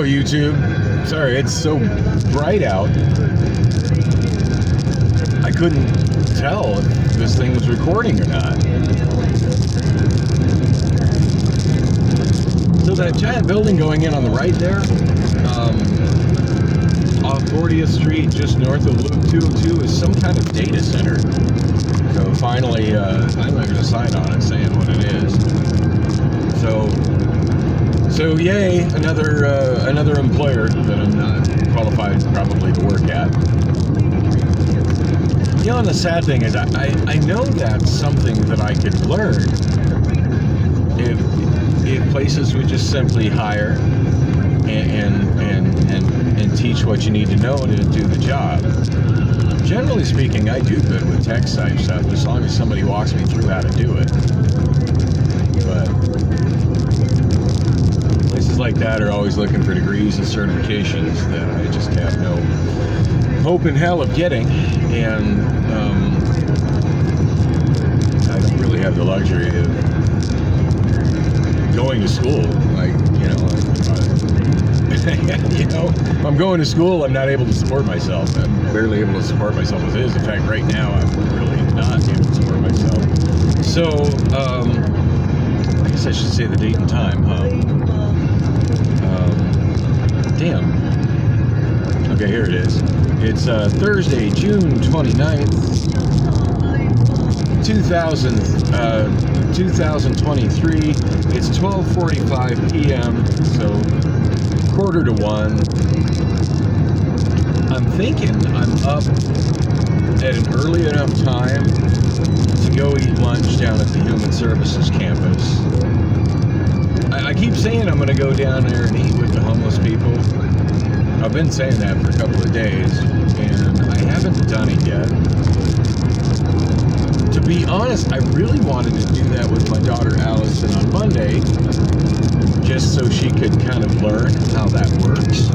YouTube. Sorry, it's so bright out. I couldn't tell if this thing was recording or not. So that giant building going in on the right there, off 40th Street, just north of Loop 202, is some kind of data center. So finally, there's a sign on it saying what it is. So yay, another employer that I'm not qualified probably to work at. You know, and the sad thing is, I know that's something that I could learn if places would just simply hire and teach what you need to know to do the job. Generally speaking, I do good with tech type stuff as long as somebody walks me through how to do it. But places like that are always looking for degrees and certifications that I just have no hope in hell of getting, and I don't really have the luxury of going to school. If I'm going to school, I'm not able to support myself. I'm barely able to support myself as is. In fact, right now, I'm really not able to support myself. So, I guess I should say the date and time, huh? Damn. Okay, here it is. It's Thursday, June 29th, 2023. It's 12:45 p.m., so 12:45. I'm thinking I'm up at an early enough time to go eat lunch down at the Human Services campus. I keep saying I'm going to go down there and eat with the homeless people. I've been saying that for a couple of days, and I haven't done it yet. To be honest, I really wanted to do that with my daughter Allison on Monday, just so she could kind of learn how that works.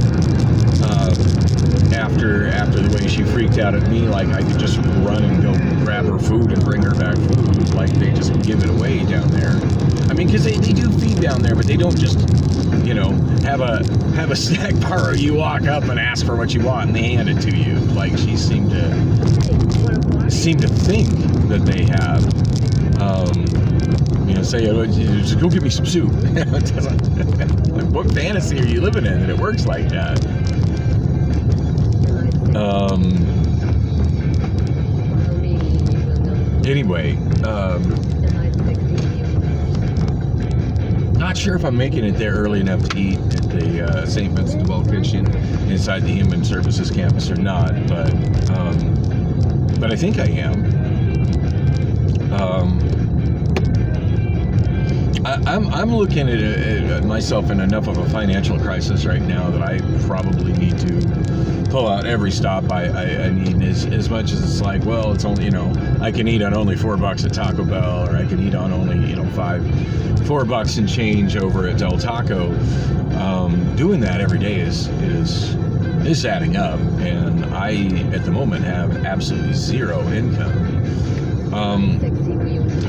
After the way she freaked out at me, like I could just run and go grab her food and bring her back food, like they just give it away down there. I mean, because they do feed down there, but they don't just, have a snack bar where you walk up and ask for what you want and they hand it to you. Like she seemed to think that they have. Say, just go get me some soup. Like, what fantasy are you living in that it works like that? Anyway, not sure if I'm making it there early enough to eat at the St Vincent De Paul kitchen inside the Human Services campus or not, but I think I am. I'm looking at myself in enough of a financial crisis right now that I probably need to pull out every stop I need, as much as it's like, well, it's only, I can eat on only $4 at Taco Bell, or I can eat on only, $4 and change over at Del Taco. Doing that every day is adding up, and I, at the moment, have absolutely zero income.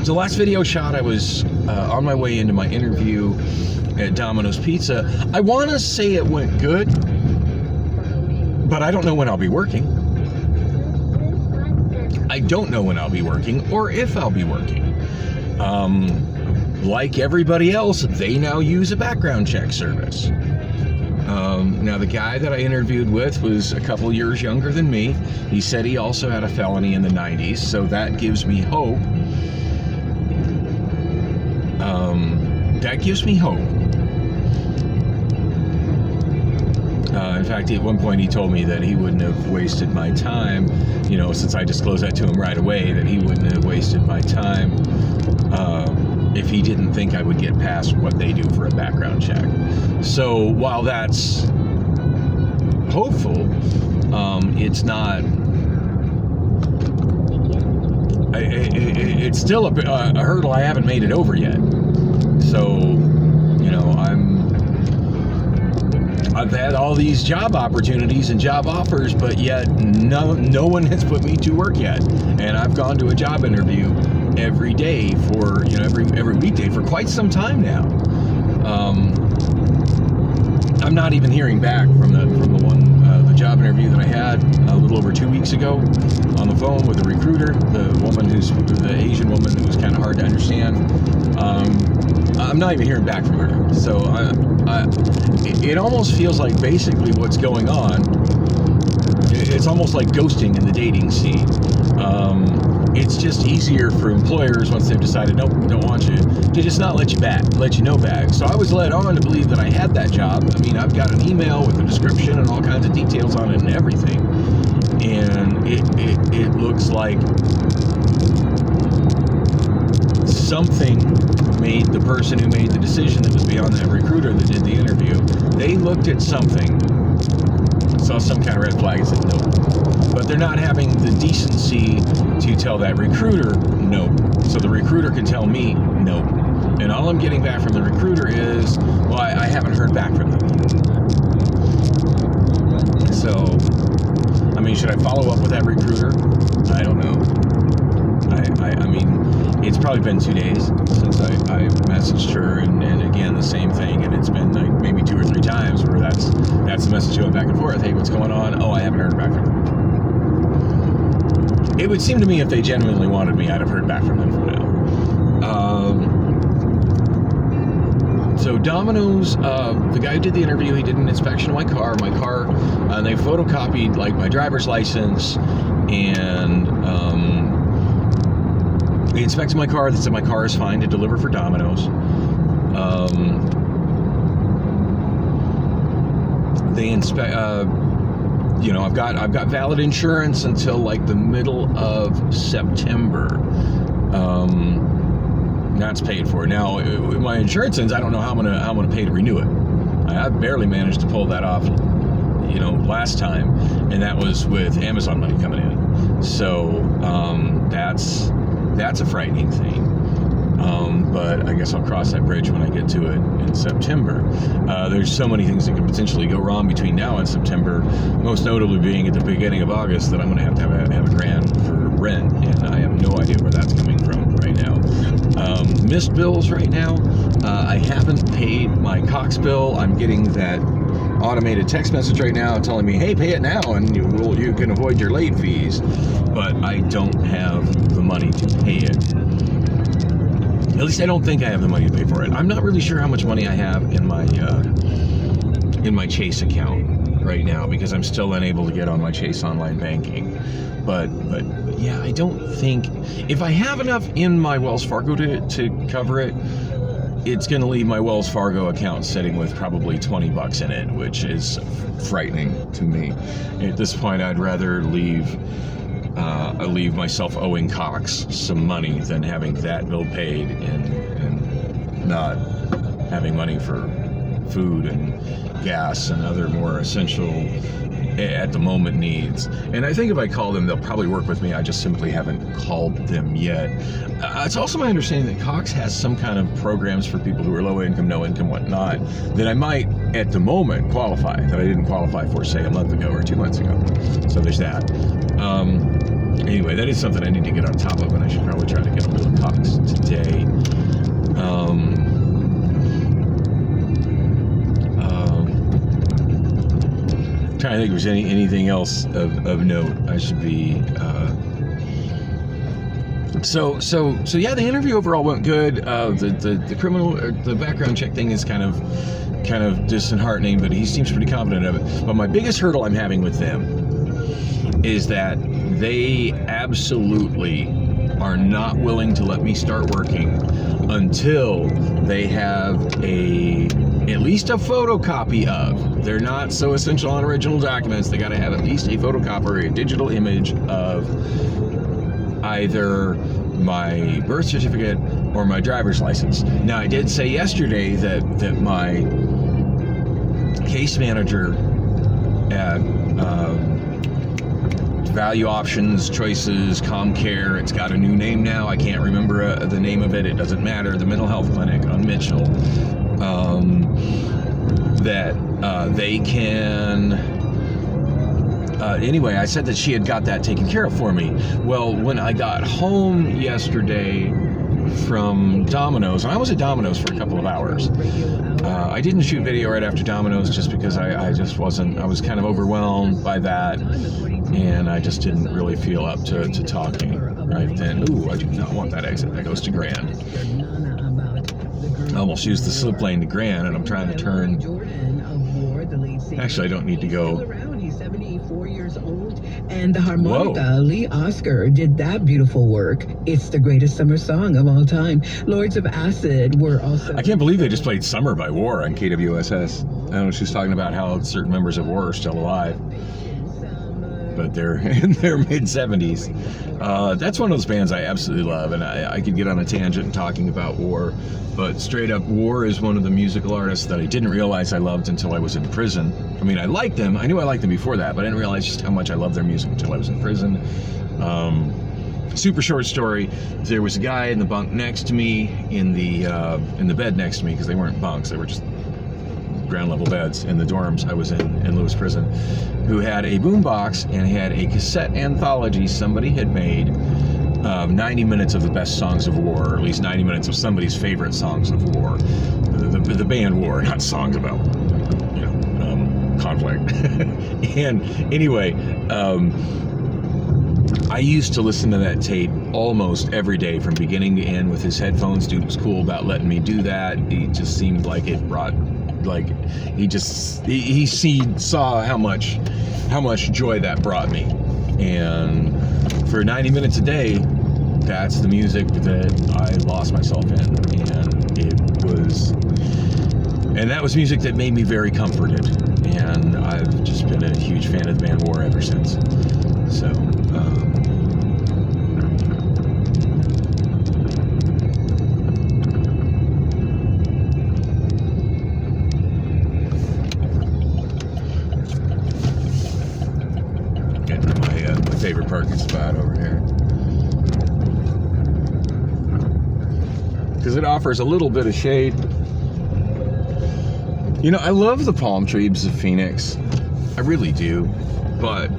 The last video shot, I was on my way into my interview at Domino's Pizza. I want to say it went good, but I don't know when I'll be working. I don't know when I'll be working or if I'll be working. Like everybody else, they now use a background check service. Now, the guy that I interviewed with was a couple years younger than me. He said he also had a felony in the 90s, so that gives me hope. That gives me hope. In fact, at one point he told me that he wouldn't have wasted my time, since I disclosed that to him right away, that he wouldn't have wasted my time if he didn't think I would get past what they do for a background check. So while that's hopeful, it's not. It's still a hurdle I haven't made it over yet. So, I've had all these job opportunities and job offers, but yet no one has put me to work yet. And I've gone to a job interview every day for, every weekday for quite some time now. I'm not even hearing back from the job interview that I had a little over 2 weeks ago on the phone with the recruiter, the Asian woman who was kind of hard to understand. I'm not even hearing back from her. So it almost feels like basically what's going on, it's almost like ghosting in the dating scene. It's just easier for employers once they've decided, nope, we don't want you, to just not let you know back. So I was led on to believe that I had that job. I mean, I've got an email with a description and all kinds of details on it and everything. And it looks like something made the person who made the decision that was beyond that recruiter that did the interview. They looked at something, saw some kind of red flag and said, nope. But they're not having the decency to tell that recruiter no. So the recruiter can tell me no. And all I'm getting back from the recruiter is, well, I haven't heard back from them. So, I mean, should I follow up with that recruiter? I don't know. I mean, it's probably been 2 days since I messaged her, and again, the same thing, and it's been like maybe 2 or 3 times where that's the message going back and forth. Hey, what's going on? Oh, I haven't heard back from them. It would seem to me if they genuinely wanted me, I'd have heard back from them for now. So Domino's, the guy who did the interview, he did an inspection of my car, and they photocopied like my driver's license, and they inspected my car. They said my car is fine to deliver for Domino's. They inspect. I've got valid insurance until like the middle of September. That's paid for. Now, my insurance ends. I don't know how I'm gonna pay to renew it. I barely managed to pull that off, last time, and that was with Amazon money coming in. So that's a frightening thing. But I guess I'll cross that bridge when I get to it in September. There's so many things that could potentially go wrong between now and September, most notably being at the beginning of August that I'm going to have a grant for rent, and I have no idea where that's coming from right now. Missed bills right now. I haven't paid my Cox bill. I'm getting that automated text message right now telling me, hey, pay it now and you can avoid your late fees. But I don't have the money to pay it. At least I don't think I have the money to pay for it. I'm not really sure how much money I have in my Chase account right now because I'm still unable to get on my Chase online banking. But yeah, I don't think if I have enough in my Wells Fargo to cover it, it's going to leave my Wells Fargo account sitting with probably $20 in it, which is frightening to me. At this point, I'd rather leave myself owing Cox some money than having that bill paid and not having money for food and gas and other more essential at the moment needs. And I think if I call them, they'll probably work with me. I just simply haven't called them yet. It's also my understanding that Cox has some kind of programs for people who are low income, no income, whatnot, that I might at the moment qualify, that I didn't qualify for, say, a month ago or 2 months ago. So there's that. Anyway, that is something I need to get on top of, and I should probably try to get a hold of Cox today. Trying to think if there's anything else of note. I should be. So yeah, the interview overall went good. The background check thing is kind of disheartening, but he seems pretty confident of it. But my biggest hurdle I'm having with them is that they absolutely are not willing to let me start working until they have at least a photocopy of. They're not so essential on original documents. They got to have at least a photocopy or a digital image of either my birth certificate or my driver's license. Now, I did say yesterday that my case manager at Value Options, Choices, ComCare, it's got a new name now. I can't remember the name of it. It doesn't matter. The mental health clinic on Mitchell. That they can... anyway, I said that she had got that taken care of for me. Well, when I got home yesterday from Domino's, and I was at Domino's for a couple of hours. I didn't shoot video right after Domino's just because I was kind of overwhelmed by that, and I just didn't really feel up to talking right then. Ooh, I do not want that exit. That goes to Grand. I almost used the slip lane to Grand, and I'm trying to turn. Actually, I don't need to go. He's 74 years old, and the harmonica, Lee Oscar, did that beautiful work. It's the greatest summer song of all time. Lords of Acid were also... I can't believe they just played Summer by War on KWSS. I don't know, she's talking about how certain members of War are still alive, but they're in their mid-70s. That's one of those bands I absolutely love, and I could get on a tangent talking about War, but straight up, War is one of the musical artists that I didn't realize I loved until I was in prison. I mean, I liked them. I knew I liked them before that, but I didn't realize just how much I loved their music until I was in prison. Super short story. There was a guy in the bunk next to me, in the bed next to me, because they weren't bunks, they were just ground level beds in the dorms I was in Lewis Prison, who had a boombox and had a cassette anthology somebody had made, 90 minutes of the best songs of War, or at least 90 minutes of somebody's favorite songs of War. The band War, not songs about, conflict. And anyway, I used to listen to that tape almost every day from beginning to end with his headphones. Dude was cool about letting me do that. He just seemed like it brought, he saw how much joy that brought me. And for 90 minutes a day, that's the music that I lost myself in. And that was music that made me very comforted. And I've just been a huge fan of the band War ever since. So, getting to my favorite parking spot over here. Because it offers a little bit of shade. You know, I love the palm trees of Phoenix. I really do. But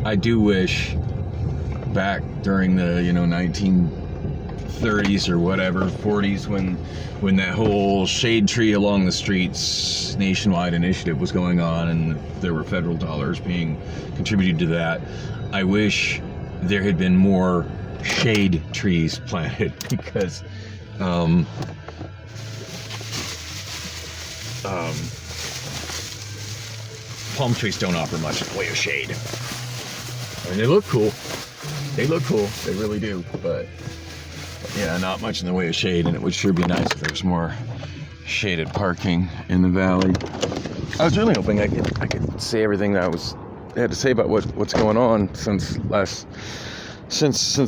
I do wish back during the, 1930s or whatever, 40s, when that whole shade tree along the streets nationwide initiative was going on and there were federal dollars being contributed to that, I wish there had been more shade trees planted, because palm trees don't offer much in the way of shade. I mean, they look cool. They really do. But yeah, not much in the way of shade, and it would sure be nice if there was more shaded parking in the valley. I was really hoping I could say everything that I had to say about what's going on since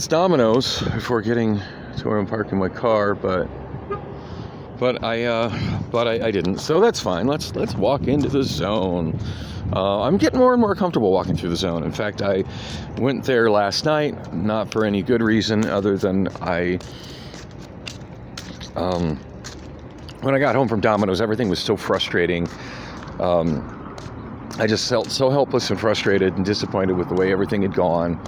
Domino's before getting to where I'm parking my car, but I didn't. So that's fine. Let's walk into the zone. I'm getting more and more comfortable walking through the zone. In fact, I went there last night, not for any good reason other than when I got home from Domino's, everything was so frustrating. I just felt so helpless and frustrated and disappointed with the way everything had gone,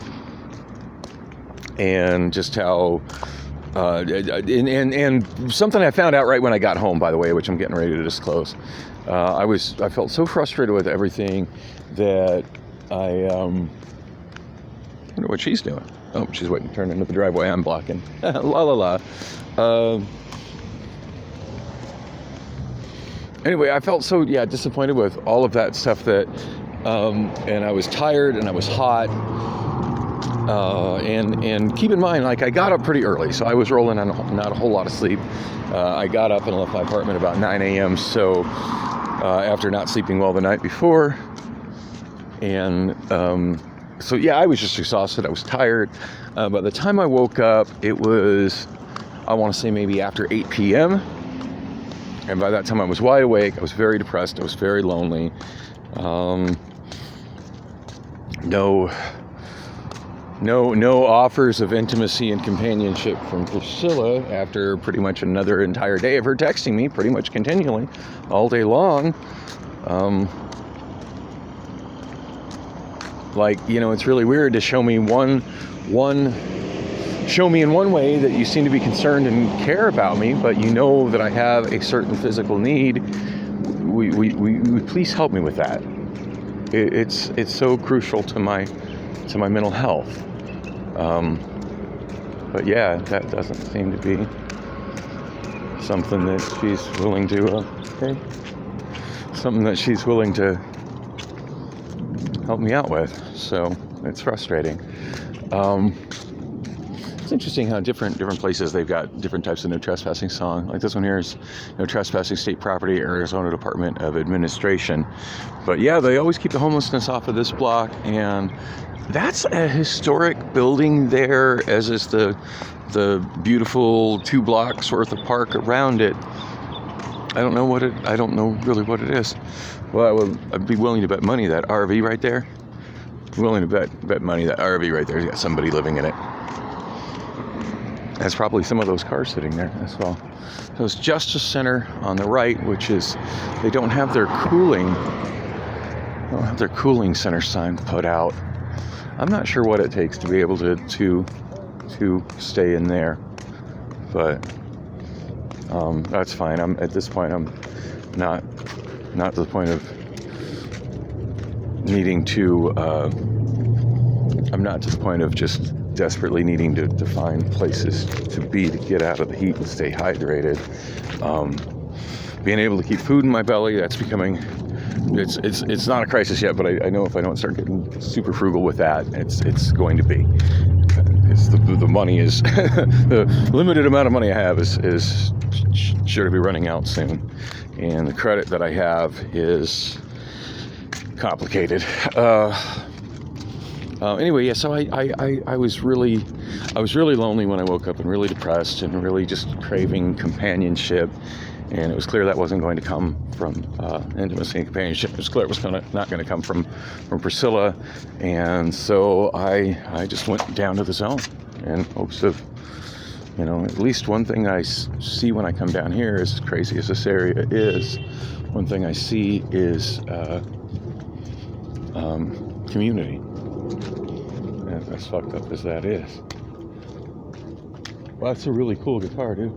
and just how and something I found out right when I got home, by the way, which I'm getting ready to disclose. I felt so frustrated with everything that I wonder what she's doing. Oh, she's waiting to turn into the driveway I'm blocking. La la la. Anyway, I felt so disappointed with all of that stuff that, and I was tired and I was hot. And keep in mind, I got up pretty early, so I was rolling on not a whole lot of sleep. I got up and left my apartment about 9 a.m. So after not sleeping well the night before, and so I was just exhausted. I was tired. By the time I woke up, it was, I want to say, maybe after 8 p.m. And by that time, I was wide awake. I was very depressed. I was very lonely. No offers of intimacy and companionship from Priscilla after pretty much another entire day of her texting me pretty much continually all day long. It's really weird to show me one show me in one way that you seem to be concerned and care about me, but you know that I have a certain physical need. We please help me with that. It's so crucial to my mental health. But yeah, that doesn't seem to be something that she's willing to. Something that she's willing to help me out with. So it's frustrating. It's interesting how different places they've got different types of no trespassing song. Like this one here is no trespassing, state property, Arizona Department of Administration. But yeah, they always keep the homelessness off of this block, and that's a historic building there, as is the beautiful 2 blocks worth of park around it. I don't know really what it is. Well, I'd be willing to bet money that RV right there. Willing to bet money that RV right there's got somebody living in it. There's probably some of those cars sitting there as well. So it's Justice Center on the right, which is, they don't have their cooling center sign put out. I'm not sure what it takes to be able to stay in there, but that's fine. At this point, I'm not to the point of needing to. I'm not to the point of just desperately needing to find places to be to get out of the heat and stay hydrated. Being able to keep food in my belly, that's becoming. It's not a crisis yet, but I know if I don't start getting super frugal with that, it's going to be. It's the money is the limited amount of money I have is sure to be running out soon, and the credit that I have is complicated. Anyway, yeah. So I was really lonely when I woke up, and really depressed, and really just craving companionship. And it was clear that wasn't going to come from intimacy and companionship. It was clear it was not going to come from Priscilla. And so I just went down to the zone in hopes of, at least one thing I see when I come down here, as crazy as this area is, one thing I see is community. As fucked up as that is. Well, that's a really cool guitar, dude.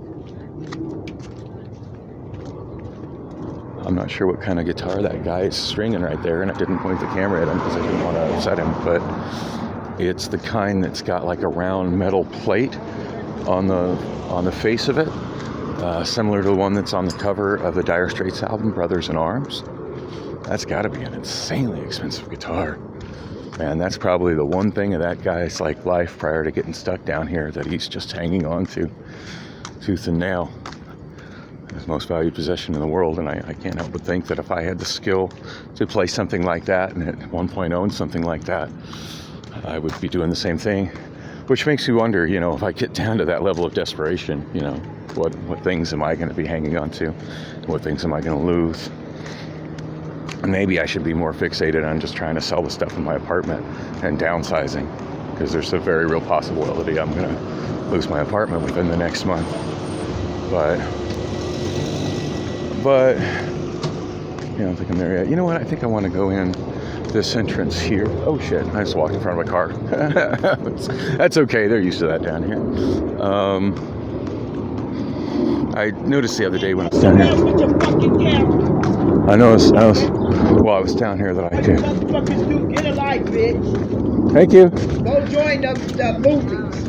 I'm not sure what kind of guitar that guy is stringing right there, and I didn't point the camera at him because I didn't want to upset him, but it's the kind that's got like a round metal plate on the face of it, similar to the one that's on the cover of the Dire Straits album, Brothers in Arms. That's got to be an insanely expensive guitar. Man, that's probably the one thing of that guy's life prior to getting stuck down here that he's just hanging on to tooth and nail. His most valued possession in the world, and I can't help but think that if I had the skill to play something like that, and at one point own something like that, I would be doing the same thing. Which makes me wonder, if I get down to that level of desperation, what things am I going to be hanging on to? What things am I going to lose? And maybe I should be more fixated on just trying to sell the stuff in my apartment and downsizing, because there's a very real possibility I'm going to lose my apartment within the next month. But I don't think I'm there yet. You know what? I think I want to go in this entrance here. Oh shit, I just walked in front of my car. That's okay, they're used to that down here. I noticed the other day when I was down here. I was down here that I could. Get a life, bitch. Thank you. Go join the movies.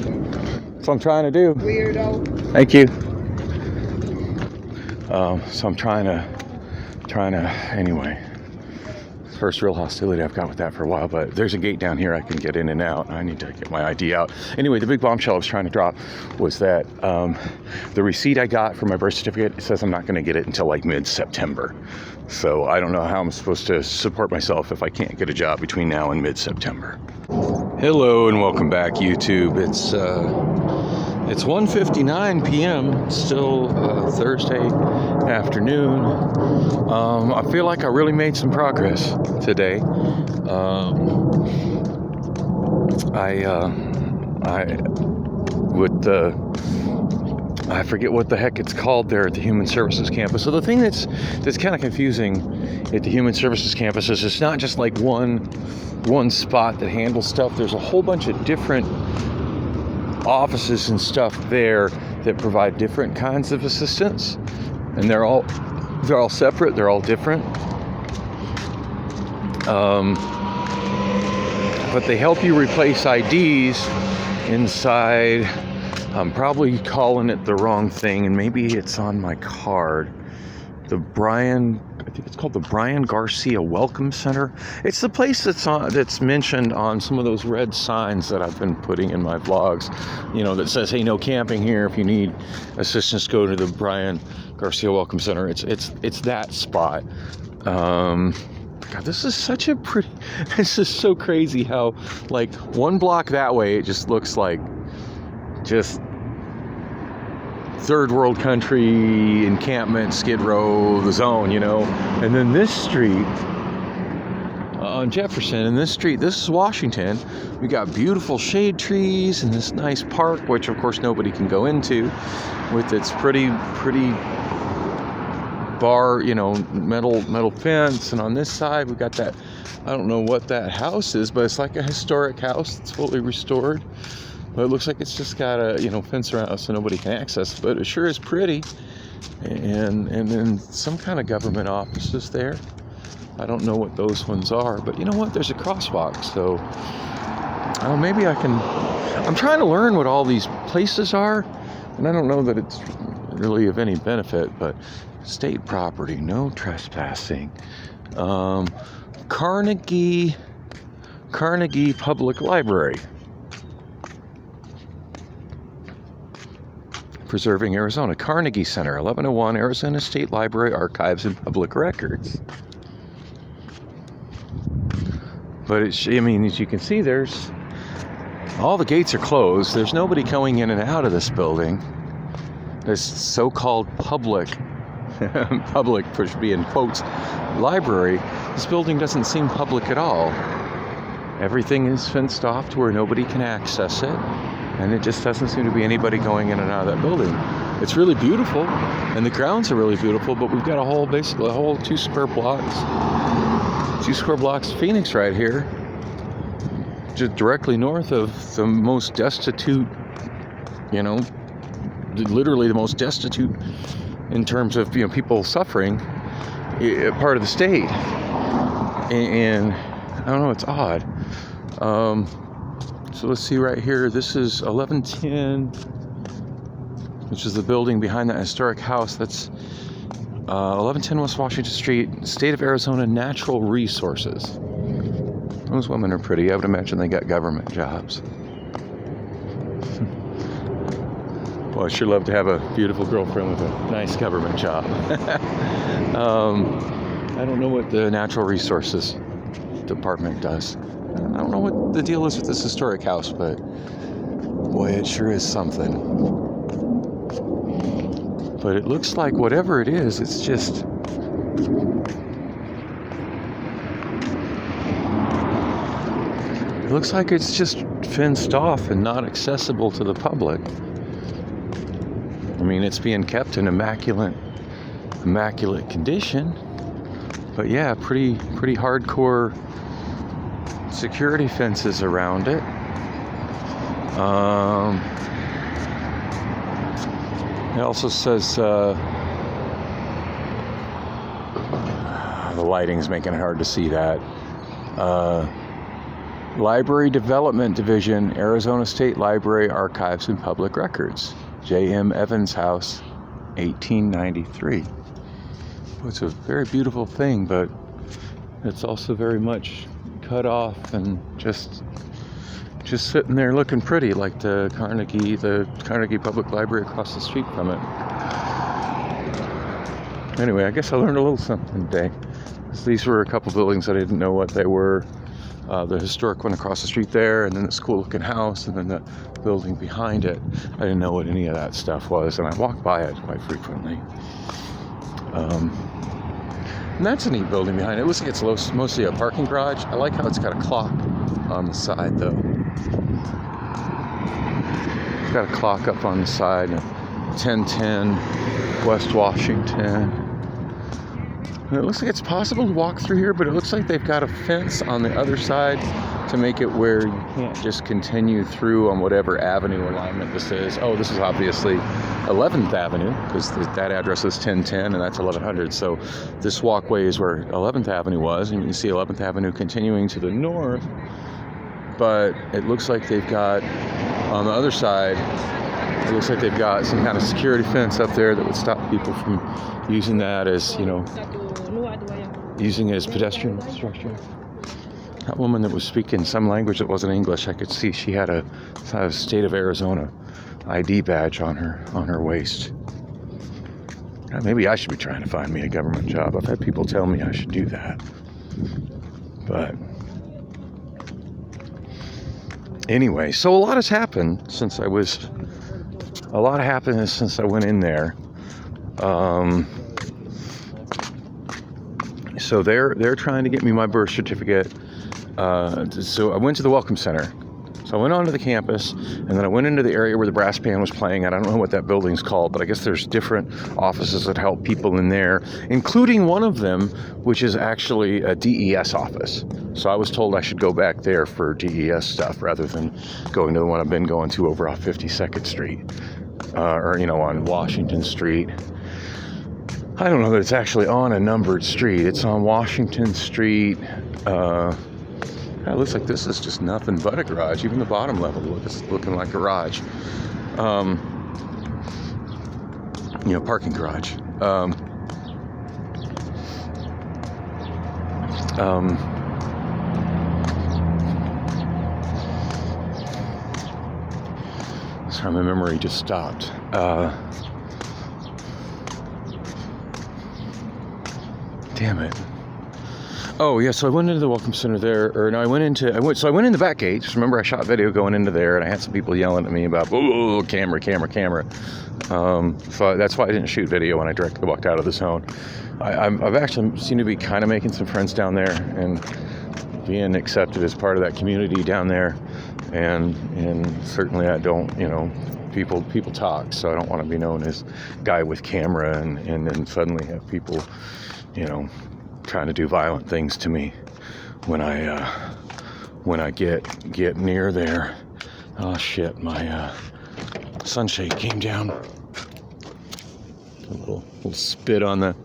That's what I'm trying to do. Weirdo. Thank you. So I'm trying to, anyway. First real hostility I've got with that for a while, but there's a gate down here I can get in and out. I need to get my ID out. Anyway, the big bombshell I was trying to drop was that the receipt I got for my birth certificate says I'm not going to get it until mid-September. So I don't know how I'm supposed to support myself if I can't get a job between now and mid-September. Hello and welcome back, YouTube. It's 1:59 p.m. Still Thursday afternoon. I feel like I really made some progress today. I forget what the heck it's called there at the Human Services Campus. So the thing that's kind of confusing at the Human Services Campus is it's not just one spot that handles stuff. There's a whole bunch of different offices and stuff there that provide different kinds of assistance, and they're all separate. They're all different. But they help you replace IDs inside. I'm probably calling it the wrong thing, and maybe it's on my card. I think it's called the Brian Garcia Welcome Center. It's the place that's mentioned on some of those red signs that I've been putting in my vlogs, that says, hey, no camping here. If you need assistance, go to the Brian Garcia Welcome Center. It's that spot. God, this is so crazy how, like, one block that way, it just looks like just third world country, encampment, Skid Row, the zone, and then this street on Jefferson, and this is Washington. We got beautiful shade trees and this nice park, which of course nobody can go into, with its pretty bar, metal fence. And on this side we got that, I don't know what that house is, but it's like a historic house that's fully restored. But it looks like it's just got a fence around it so nobody can access it, but it sure is pretty. And then some kind of government offices there. I don't know what those ones are, but you know what? There's a crosswalk, so maybe I can. I'm trying to learn what all these places are, and I don't know that it's really of any benefit. But state property, no trespassing. Carnage Public Library. Preserving Arizona. Carnegie Center, 1101 Arizona State Library Archives and Public Records. But as you can see, all the gates are closed. There's nobody going in and out of this building. This so-called public should be in quotes, library. This building doesn't seem public at all. Everything is fenced off to where nobody can access it. And it just doesn't seem to be anybody going in and out of that building. It's really beautiful, and the grounds are really beautiful, but we've got basically a whole 2 square blocks of Phoenix right here, just directly north of the most destitute, literally the most destitute in terms of, people suffering, part of the state. And I don't know, it's odd. So let's see right here. This is 1110, which is the building behind that historic house. That's 1110 West Washington Street, State of Arizona Natural Resources. Those women are pretty. I would imagine they got government jobs. Well, I'd sure love to have a beautiful girlfriend with a nice government job. I don't know what the Natural Resources Department does. I don't know what the deal is with this historic house, but boy, it sure is something. But it looks like whatever it is, it's just... It looks like it's just fenced off and not accessible to the public. It's being kept in immaculate condition. But yeah, pretty hardcore security fences around it. It also says the lighting's making it hard to see that. Library Development Division, Arizona State Library Archives and Public Records. J.M. Evans House, 1893. Well, it's a very beautiful thing, but it's also very much cut off and just sitting there looking pretty, like the Carnegie Public Library across the street from it. Anyway, I guess I learned a little something today. These were a couple buildings I didn't know what they were. The historic one across the street there, and then this cool looking house, and then the building behind it. I didn't know what any of that stuff was, and I walk by it quite frequently. And that's a neat building behind it. It looks like it's mostly a parking garage. I like how it's got a clock on the side, though. It's got a clock up on the side, 1010 West Washington. And it looks like it's possible to walk through here, but it looks like they've got a fence on the other side to make it where you can't just continue through on whatever avenue alignment this is. Oh, this is obviously 11th Avenue, because that address is 1010 and that's 1100. So this walkway is where 11th Avenue was, and you can see 11th Avenue continuing to the north. But it looks like they've got, on the other side, it looks like they've got some kind of security fence up there that would stop people from using that as, using it as pedestrian infrastructure. That woman that was speaking some language that wasn't English, I could see she had a state of Arizona ID badge on her waist. Maybe I should be trying to find me a government job. I've had people tell me I should do that. But anyway, so a lot has happened since I went in there. So they're trying to get me my birth certificate. So I went to the Welcome Center. So I went onto the campus, and then I went into the area where the brass band was playing. I don't know what that building's called, but I guess there's different offices that help people in there, including one of them, which is actually a DES office. So I was told I should go back there for DES stuff rather than going to the one I've been going to over off 52nd Street, or on Washington Street. I don't know that it's actually on a numbered street. It's on Washington Street. It looks like this is just nothing but a garage. Even the bottom level is looking like a garage. Parking garage. Sorry, my memory just stopped. Damn it. Oh yeah, so I went into the Welcome Center there, I went in the back gate. Just remember, I shot video going into there, and I had some people yelling at me about, "Oh, camera." So that's why I didn't shoot video when I directly walked out of the zone. I've actually seemed to be kind of making some friends down there and being accepted as part of that community down there, and certainly I don't, people talk, so I don't want to be known as guy with camera and then suddenly have people, trying to do violent things to me when I get near there. Oh shit, my sunshade came down. A little spit on the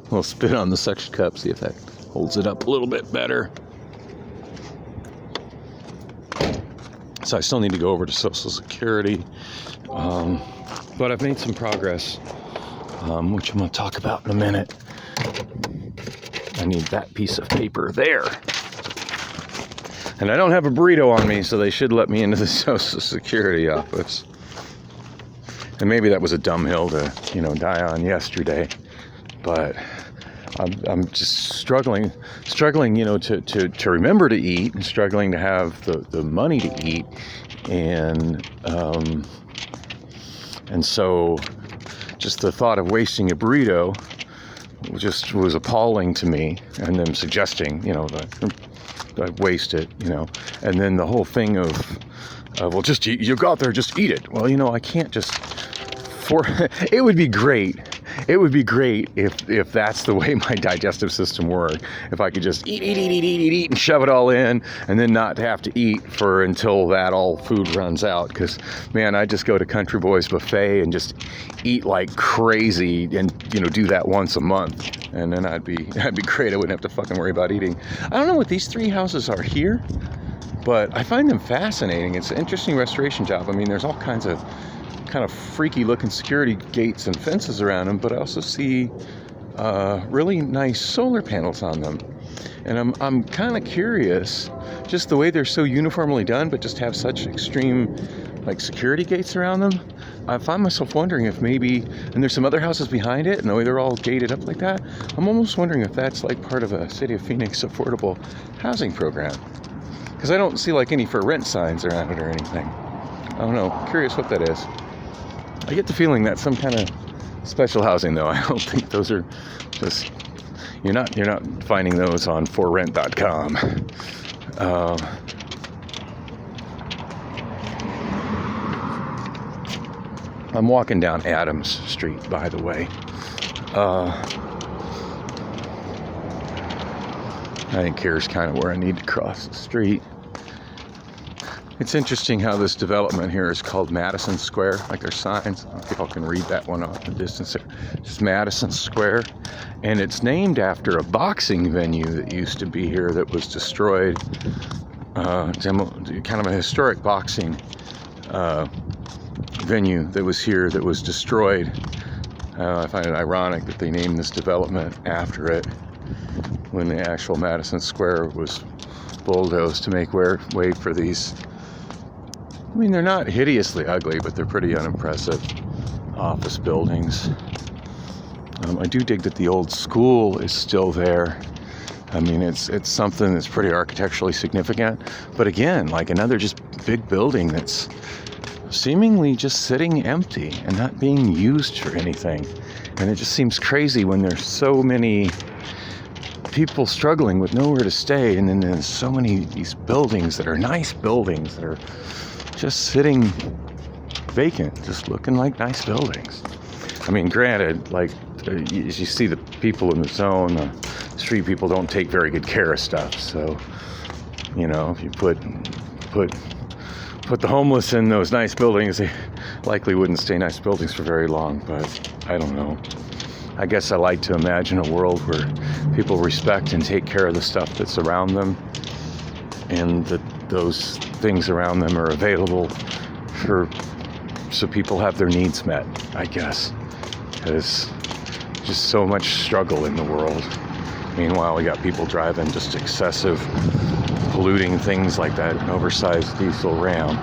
suction cup. See if that holds it up a little bit better. So I still need to go over to Social Security, but I've made some progress, which I'm going to talk about in a minute. I need that piece of paper there. And I don't have a burrito on me, so they should let me into the Social Security office. And maybe that was a dumb hill to, die on yesterday. But I'm just struggling, to remember to eat, and struggling to have the money to eat. And so just the thought of wasting a burrito just was appalling to me, and them suggesting, that I waste it, and then the whole thing of well, just you got there, just eat it. Well, I can't just it would be great if that's the way my digestive system worked. If I could just eat and shove it all in, and then not have to eat until that all food runs out. Because man, I just go to Country Boys Buffet and just eat like crazy, and do that once a month, and then I'd be great. I wouldn't have to fucking worry about eating. I don't know what these three houses are here, but I find them fascinating. It's an interesting restoration job. I mean, there's all kinds of kind of freaky looking security gates and fences around them, but I also see really nice solar panels on them. And I'm kind of curious, just the way they're so uniformly done, but just have such extreme security gates around them. I find myself wondering if maybe, and there's some other houses behind it, and the way they're all gated up like that, I'm almost wondering if that's part of a City of Phoenix affordable housing program. Because I don't see any for rent signs around it or anything. I don't know. Curious what that is. I get the feeling that's some kind of special housing, though. I don't think those are just, you're not finding those on forrent.com. I'm walking down Adams Street, by the way. I think here's kind of where I need to cross the street. It's interesting how this development here is called Madison Square, like their signs. I don't know if y'all can read that one off in the distance there. It's Madison Square, and it's named after a boxing venue that used to be here that was destroyed. Kind of a historic boxing venue that was here that was destroyed. I find it ironic that they named this development after it when the actual Madison Square was bulldozed to make way for these. I mean, they're not hideously ugly, but they're pretty unimpressive office buildings. I do dig that the old school is still there. I mean, it's something that's pretty architecturally significant. But again, like another just big building that's seemingly just sitting empty and not being used for anything. And it just seems crazy when there's so many people struggling with nowhere to stay, and then there's so many these buildings that are nice buildings that are just sitting vacant, just looking like nice buildings. I mean, granted, like you see the people in the zone, the street people don't take very good care of stuff. So, you know, if you put the homeless in those nice buildings, they likely wouldn't stay nice buildings for very long. But I don't know. I guess I like to imagine a world where people respect and take care of the stuff that's around them, and that those things around them are available so people have their needs met, I guess. There's just so much struggle in the world. Meanwhile, we got people driving just excessive, polluting things like that, an oversized diesel Ram,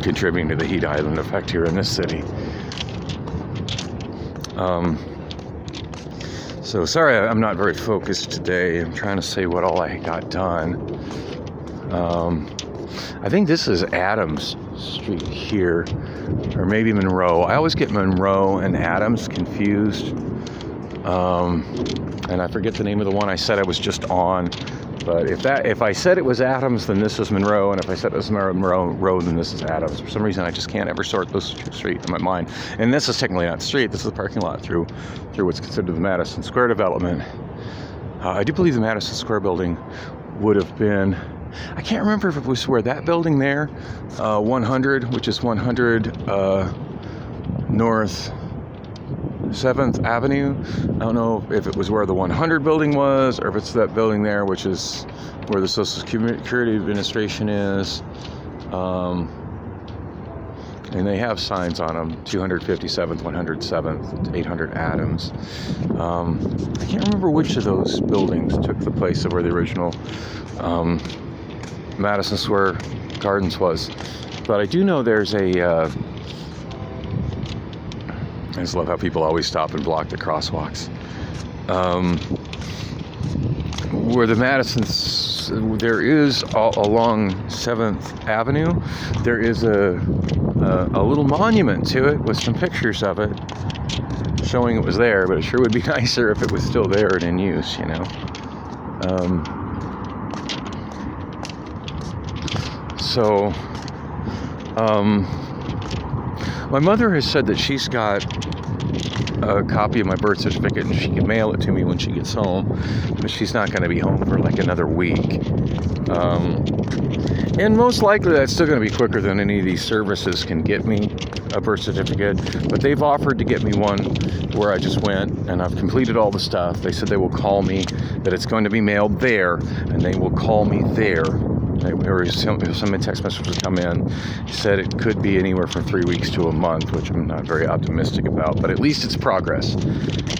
contributing to the heat island effect here in this city. So sorry I'm not very focused today. I'm trying to say what all I got done. I think this is Adams Street here, or maybe Monroe. I always get Monroe and Adams confused. And I forget the name of the one I said I was just on. But if I said it was Adams, then this is Monroe, and if I said it was Monroe, then this is Adams. For some reason, I just can't ever sort those two straight in my mind. And this is technically not the street. This is the parking lot through what's considered the Madison Square development. I do believe the Madison Square building would have been, I can't remember if it was where that building there, 100, which is 100 North 7th Avenue. I don't know if it was where the 100 building was, or if it's that building there, which is where the Social Security Administration is. And they have signs on them, 257th, 107th, 800 Adams. I can't remember which of those buildings took the place of where the original Madison Square Gardens was. But I do know there's a I just love how people always stop and block the crosswalks. Where the there is along 7th Avenue, there is a little monument to it with some pictures of it showing it was there, but it sure would be nicer if it was still there and in use, you know. My mother has said that she's got a copy of my birth certificate and she can mail it to me when she gets home, but she's not going to be home for like another week. And most likely that's still going to be quicker than any of these services can get me a birth certificate, but they've offered to get me one where I just went and I've completed all the stuff. They said they will call me, that it's going to be mailed there, and they will call me there. Or some text message would come in. He said it could be anywhere from 3 weeks to a month, which I'm not very optimistic about, but at least it's progress.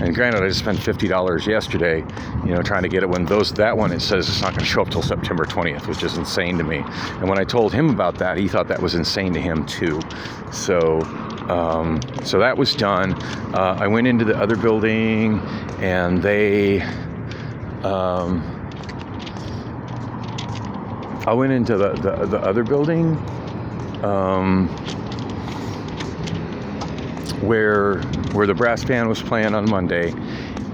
And granted, I just spent $50 yesterday, you know, trying to get it when that one, it says it's not going to show up till September 20th, which is insane to me. And when I told him about that, he thought that was insane to him too. So that was done. I went into the other building and I went into the other building where the brass band was playing on Monday,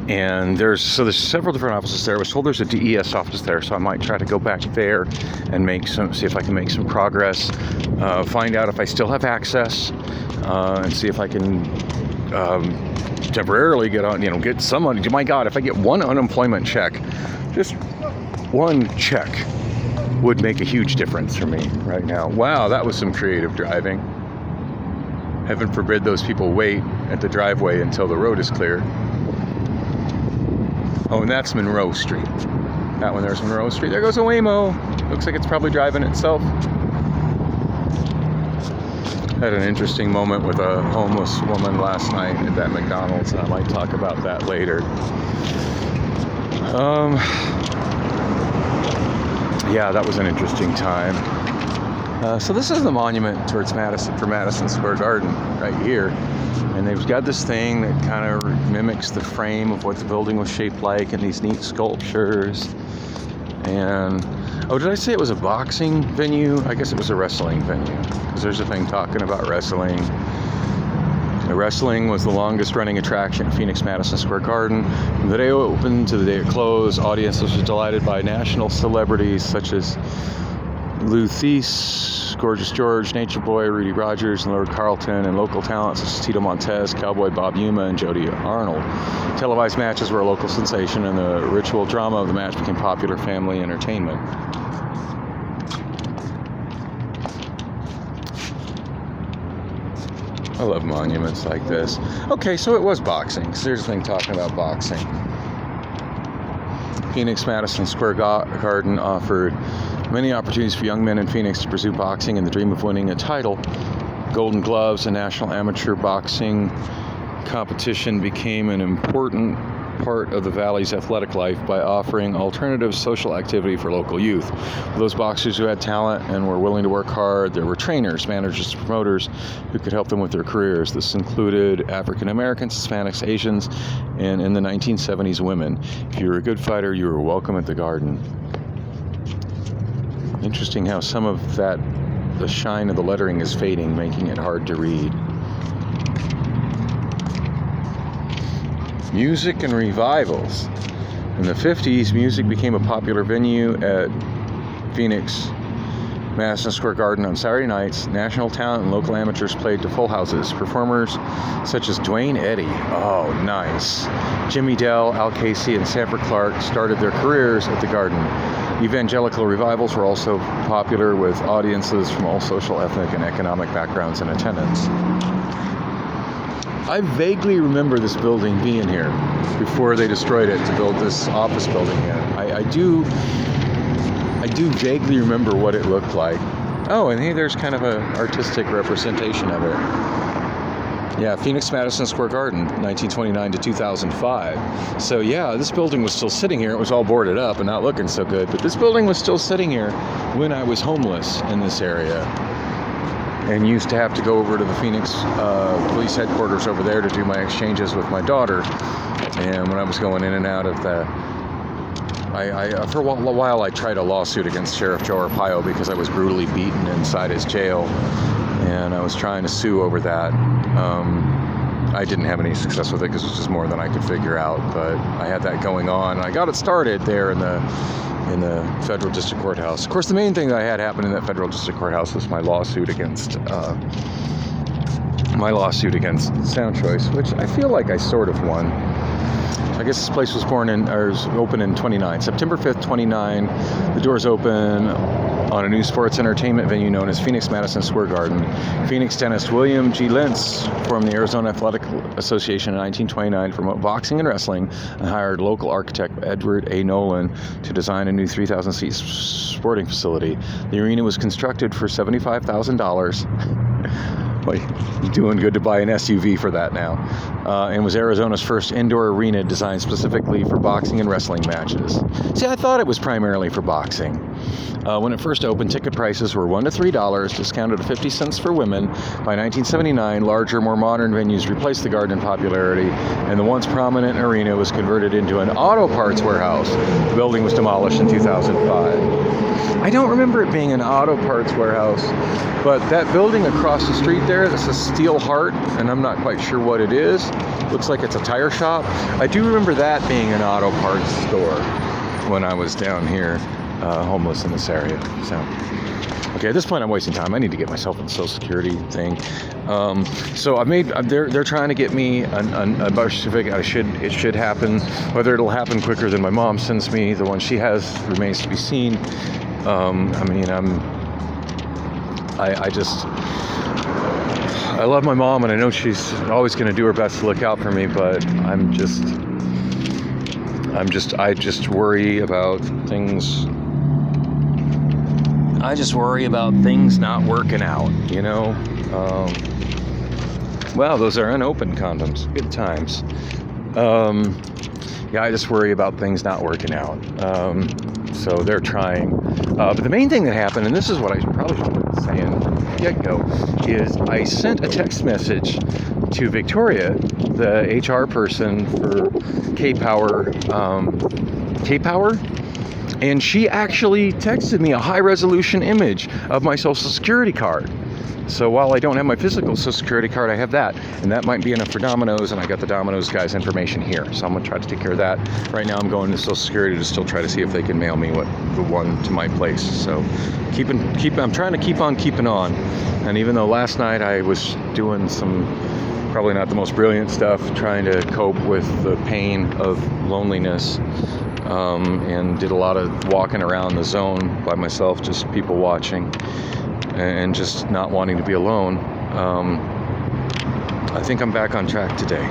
and there's several different offices there. I was told there's a DES office there, so I might try to go back there and see if I can make some progress, find out if I still have access, and see if I can temporarily get on, get someone. My God, if I get one unemployment check, just one check, would make a huge difference for me right now. Wow, that was some creative driving. Heaven forbid those people wait at the driveway until the road is clear. Oh, and that's Monroe Street. That one there's Monroe Street. There goes a Waymo. Looks like it's probably driving itself. Had an interesting moment with a homeless woman last night at that McDonald's, and I might talk about that later. Yeah, that was an interesting time. So this is the monument towards Madison Square Garden right here. And they've got this thing that kind of mimics the frame of what the building was shaped like, and these neat sculptures. And, oh, did I say it was a boxing venue? I guess it was a wrestling venue, because there's a thing talking about wrestling. The wrestling was the longest running attraction at Phoenix Madison Square Garden. From the day it opened to the day it closed, audiences were delighted by national celebrities such as Lou Thies, Gorgeous George, Nature Boy, Rudy Rogers, and Lord Carlton, and local talents such as Tito Montez, Cowboy Bob Yuma, and Jody Arnold. Televised matches were a local sensation, and the ritual drama of the match became popular family entertainment. I love monuments like this. Okay, so it was boxing. So here's the thing talking about boxing. Phoenix Madison Square Garden offered many opportunities for young men in Phoenix to pursue boxing and the dream of winning a title. Golden Gloves, a national amateur boxing competition, became an important part of the Valley's athletic life by offering alternative social activity for local youth. For those boxers who had talent and were willing to work hard, there were trainers, managers, promoters who could help them with their careers. This included African Americans, Hispanics, Asians, and in the 1970s, women. If you were a good fighter, you were welcome at the Garden. Interesting how some of that, the shine of the lettering is fading, making it hard to read. Music and revivals. In the 50s, music became a popular venue at Phoenix Madison Square Garden on Saturday nights. National talent and local amateurs played to full houses. Performers such as Dwayne Eddy, oh nice, Jimmy Dell, Al Casey, and Sanford Clark started their careers at the Garden. Evangelical revivals were also popular, with audiences from all social, ethnic, and economic backgrounds in attendance. I vaguely remember this building being here before they destroyed it to build this office building in. I do vaguely remember what it looked like. Oh, and hey, there's kind of an artistic representation of it. Yeah, Phoenix Madison Square Garden, 1929 to 2005. So yeah, this building was still sitting here. It was all boarded up and not looking so good, but this building was still sitting here when I was homeless in this area, and used to have to go over to the Phoenix police headquarters over there to do my exchanges with my daughter. And when I was going in and out of the, for a while I tried a lawsuit against Sheriff Joe Arpaio because I was brutally beaten inside his jail, and I was trying to sue over that. I didn't have any success with it because it was just more than I could figure out, but I had that going on. I got it started there in the federal district courthouse. Of course, the main thing that I had happen in that federal district courthouse was my lawsuit against Sound Choice, which I feel like I sort of won. I guess this place was open in 29. September 5th, 29. The doors open on a new sports entertainment venue known as Phoenix Madison Square Garden. Phoenix dentist William G. Lentz formed the Arizona Athletic Association in 1929 to promote boxing and wrestling, and hired local architect Edward A. Nolan to design a new 3,000-seat sporting facility. The arena was constructed for $75,000. Like, doing good to buy an SUV for that now. And was Arizona's first indoor arena designed specifically for boxing and wrestling matches. See, I thought it was primarily for boxing. When it first opened, ticket prices were $1 to $3, discounted to 50 cents for women. By 1979, larger, more modern venues replaced the Garden in popularity, and the once prominent arena was converted into an auto parts warehouse. The building was demolished in 2005. I don't remember it being an auto parts warehouse, but that building across the street there, that's a Steel Heart, and I'm not quite sure what it is. Looks like it's a tire shop. I do remember that being an auto parts store when I was down here homeless in this area. So, okay, at this point I'm wasting time. I need to get myself in the Social Security thing. So they're trying to get me a birth certificate. It should happen. Whether it'll happen quicker than my mom sends me, the one she has, remains to be seen. I love my mom, and I know she's always going to do her best to look out for me, but I just worry about things. I just worry about things not working out, you know? Wow, those are unopened condoms. Good times. Yeah, I just worry about things not working out. So they're trying. But the main thing that happened, and this is what I probably should have been saying from the get-go, is I sent a text message to Victoria, the HR person for K-Power, and she actually texted me a high-resolution image of my Social Security card. So while I don't have my physical Social Security card, I have that, and that might be enough for Domino's, and I got the Domino's guys' information here. So I'm gonna try to take care of that. Right now I'm going to Social Security to still try to see if they can mail me the one to my place. So I'm trying to keep on keeping on. And even though last night I was doing some probably not the most brilliant stuff, trying to cope with the pain of loneliness, and did a lot of walking around the zone by myself, just people watching, and just not wanting to be alone. I think I'm back on track today.